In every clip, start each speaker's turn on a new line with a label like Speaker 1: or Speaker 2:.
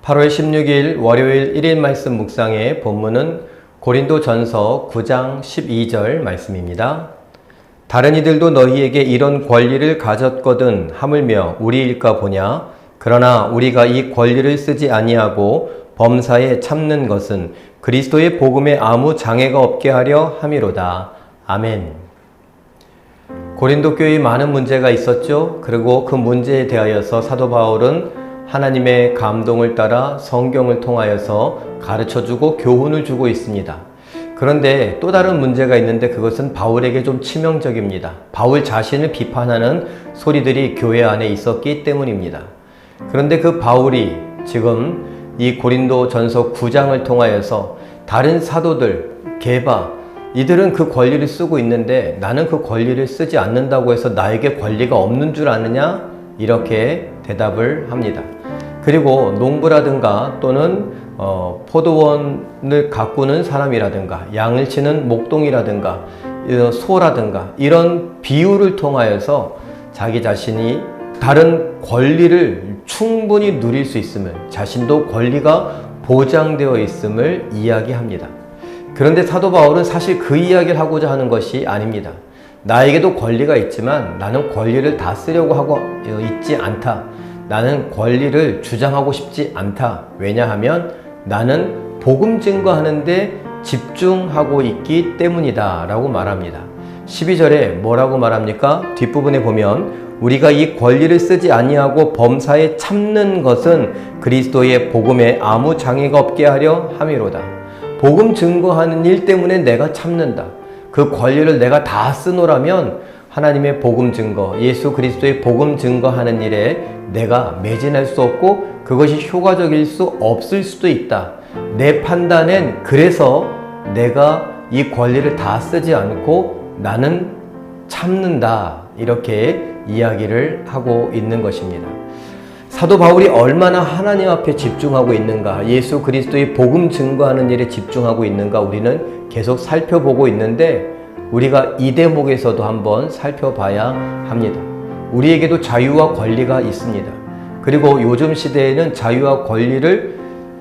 Speaker 1: 8월 16일 월요일 1일 말씀 묵상의 본문은 고린도전서 9장 12절 말씀입니다. 다른 이들도 너희에게 이런 권리를 가졌거든 하물며 우리일까 보냐. 그러나 우리가 이 권리를 쓰지 아니하고 범사에 참는 것은 그리스도의 복음에 아무 장애가 없게 하려 함이로다. 아멘. 고린도 교회에 많은 문제가 있었죠. 그리고 그 문제에 대하여서 사도 바울은 하나님의 감동을 따라 성경을 통하여서 가르쳐주고 교훈을 주고 있습니다. 그런데 또 다른 문제가 있는데 그것은 바울에게 좀 치명적입니다. 바울 자신을 비판하는 소리들이 교회 안에 있었기 때문입니다. 그런데 그 바울이 지금 이 고린도 전서 9장을 통하여서 다른 사도들, 게바, 이들은 그 권리를 쓰고 있는데 나는 그 권리를 쓰지 않는다고 해서 나에게 권리가 없는 줄 아느냐? 이렇게 대답을 합니다. 그리고 농부라든가 또는 포도원을 가꾸는 사람이라든가 양을 치는 목동이라든가 소라든가 이런 비유를 통하여서 자기 자신이 다른 권리를 충분히 누릴 수 있음을, 자신도 권리가 보장되어 있음을 이야기합니다. 그런데 사도 바울은 사실 그 이야기를 하고자 하는 것이 아닙니다. 나에게도 권리가 있지만 나는 권리를 다 쓰려고 하고 있지 않다. 나는 권리를 주장하고 싶지 않다. 왜냐하면 나는 복음 증거하는 데 집중하고 있기 때문이다 라고 말합니다. 12절에 뭐라고 말합니까? 뒷부분에 보면 우리가 이 권리를 쓰지 아니하고 범사에 참는 것은 그리스도의 복음에 아무 장애가 없게 하려 함이로다. 복음 증거하는 일 때문에 내가 참는다. 그 권리를 내가 다 쓰노라면 하나님의 복음 증거, 예수 그리스도의 복음 증거하는 일에 내가 매진할 수 없고 그것이 효과적일 수 없을 수도 있다. 내 판단엔 그래서 내가 이 권리를 다 쓰지 않고 나는 참는다. 이렇게 이야기를 하고 있는 것입니다. 사도 바울이 얼마나 하나님 앞에 집중하고 있는가, 예수 그리스도의 복음 증거하는 일에 집중하고 있는가 우리는 계속 살펴보고 있는데 우리가 이 대목에서도 한번 살펴봐야 합니다. 우리에게도 자유와 권리가 있습니다. 그리고 요즘 시대에는 자유와 권리를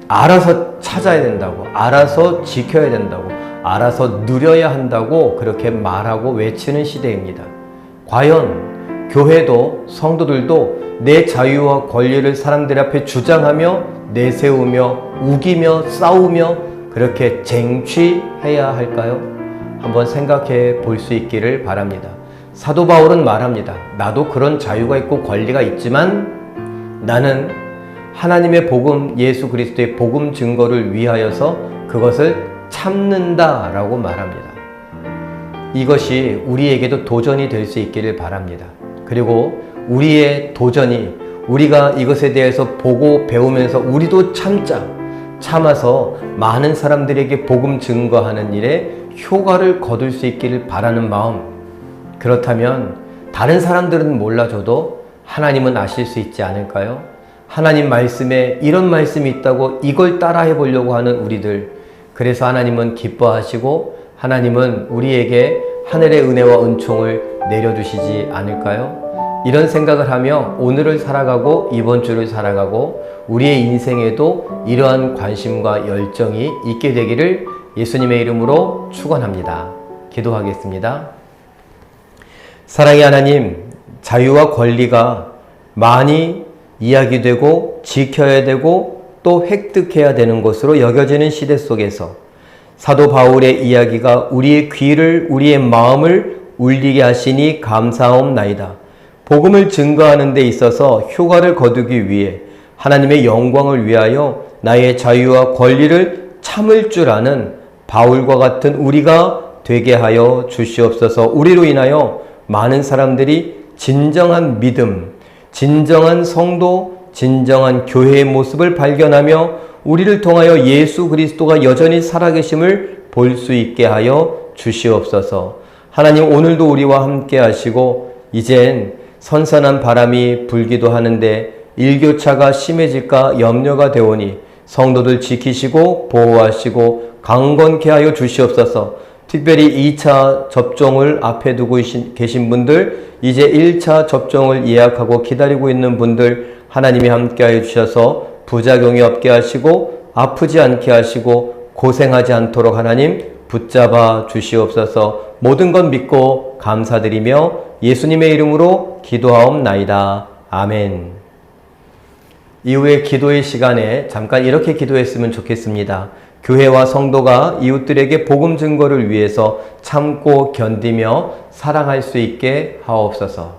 Speaker 1: 알아서 찾아야 된다고, 알아서 지켜야 된다고, 알아서 누려야 한다고 그렇게 말하고 외치는 시대입니다. 과연 교회도 성도들도 내 자유와 권리를 사람들 앞에 주장하며 내세우며 우기며 싸우며 그렇게 쟁취해야 할까요? 한번 생각해 볼 수 있기를 바랍니다. 사도 바울은 말합니다. 나도 그런 자유가 있고 권리가 있지만 나는 하나님의 복음, 예수 그리스도의 복음 증거를 위하여서 그것을 참는다 라고 말합니다. 이것이 우리에게도 도전이 될 수 있기를 바랍니다. 그리고 우리의 도전이 우리가 이것에 대해서 보고 배우면서 우리도 참아서 많은 사람들에게 복음 증거하는 일에 효과를 거둘 수 있기를 바라는 마음. 그렇다면 다른 사람들은 몰라줘도 하나님은 아실 수 있지 않을까요? 하나님 말씀에 이런 말씀이 있다고 이걸 따라해 보려고 하는 우리들. 그래서 하나님은 기뻐하시고 하나님은 우리에게 하늘의 은혜와 은총을 내려주시지 않을까요? 이런 생각을 하며 오늘을 살아가고 이번 주를 살아가고 우리의 인생에도 이러한 관심과 열정이 있게 되기를 예수님의 이름으로 축원합니다. 기도하겠습니다. 사랑의 하나님, 자유와 권리가 많이 이야기되고 지켜야 되고 또 획득해야 되는 것으로 여겨지는 시대 속에서 사도 바울의 이야기가 우리의 귀를, 우리의 마음을 울리게 하시니 감사하옵나이다. 복음을 증거하는 데 있어서 효과를 거두기 위해 하나님의 영광을 위하여 나의 자유와 권리를 참을 줄 아는 바울과 같은 우리가 되게 하여 주시옵소서. 우리로 인하여 많은 사람들이 진정한 믿음, 진정한 성도, 진정한 교회의 모습을 발견하며 우리를 통하여 예수 그리스도가 여전히 살아계심을 볼 수 있게 하여 주시옵소서. 하나님, 오늘도 우리와 함께 하시고 이젠 선선한 바람이 불기도 하는데 일교차가 심해질까 염려가 되오니 성도들 지키시고 보호하시고 강건케 하여 주시옵소서. 특별히 2차 접종을 앞에 두고 계신 분들, 이제 1차 접종을 예약하고 기다리고 있는 분들 하나님이 함께하여 주셔서 부작용이 없게 하시고 아프지 않게 하시고 고생하지 않도록 하나님 붙잡아 주시옵소서. 모든 것 믿고 감사드리며 예수님의 이름으로 기도하옵나이다. 아멘. 이후에 기도의 시간에 잠깐 이렇게 기도했으면 좋겠습니다. 교회와 성도가 이웃들에게 복음 증거를 위해서 참고 견디며 사랑할 수 있게 하옵소서.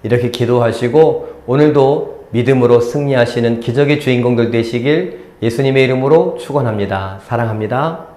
Speaker 1: 이렇게 기도하시고 오늘도 믿음으로 승리하시는 기적의 주인공들 되시길 예수님의 이름으로 축원합니다. 사랑합니다.